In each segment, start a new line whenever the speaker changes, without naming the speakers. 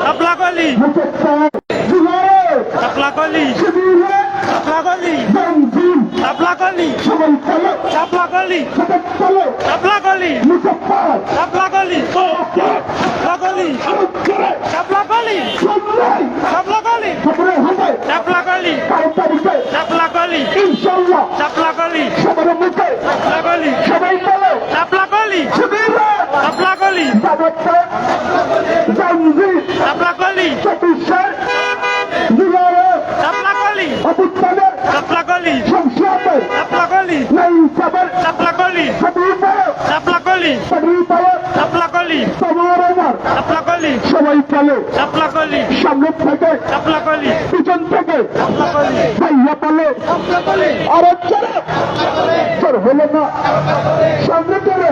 Taplakoli. Taplakoli. Taplakoli. Taplakoli. Taplakoli. Taplakoli. Taplakoli. Taplakoli. Taplakoli. Taplakoli. Taplakoli. Taplakoli.
ইনশাআল্লাহ
Taplakoli.
সবার মুখে
Taplakoli.
সবাই বলে
Taplakoli. Taplakoli.
যাবতে জানজি
Taplakoli.
চতুর্শের জিলারে
Taplakoli.
অবুত্তানের
Taplakoli.
সংসদে
Taplakoli.
নাই সবার
Taplakoli.
Sabita
Taplakoli.
Sabita
Taplakoli.
তোমার আমার
Taplakoli.
সবাই বলে
Taplakoli.
সামনে থেকে
Taplakoli.
পিছন থেকে
Taplakoli.
ভাইয়া বলে
Taplakoli.
আর চলে তোর হলো না সামনে করে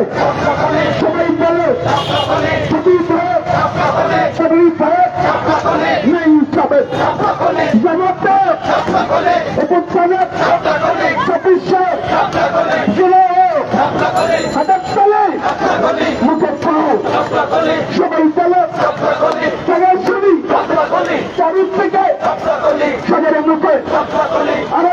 সবাই বলে সবিতা সবিতা নাই সবে জামাতে অবুত্তানের চতুর্শের জিলারে হাদাতলে মুখে পাও সবাই বলে সরাসরি চারু থেকে সবার মুখে আর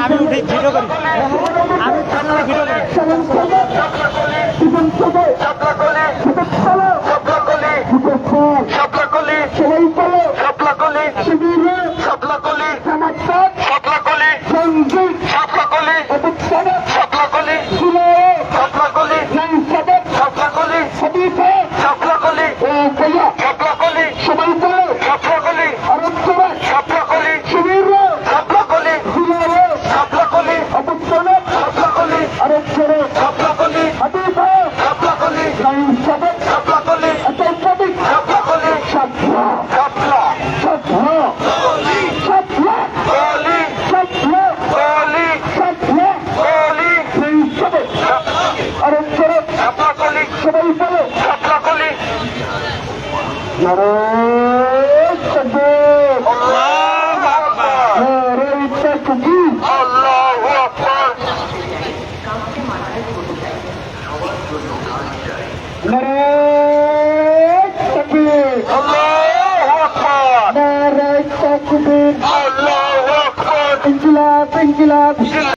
আমি উঠে ভিডিও করি আমি চ্যানেলে ভিডিও করি
ইনকিলাব ইনকিলাব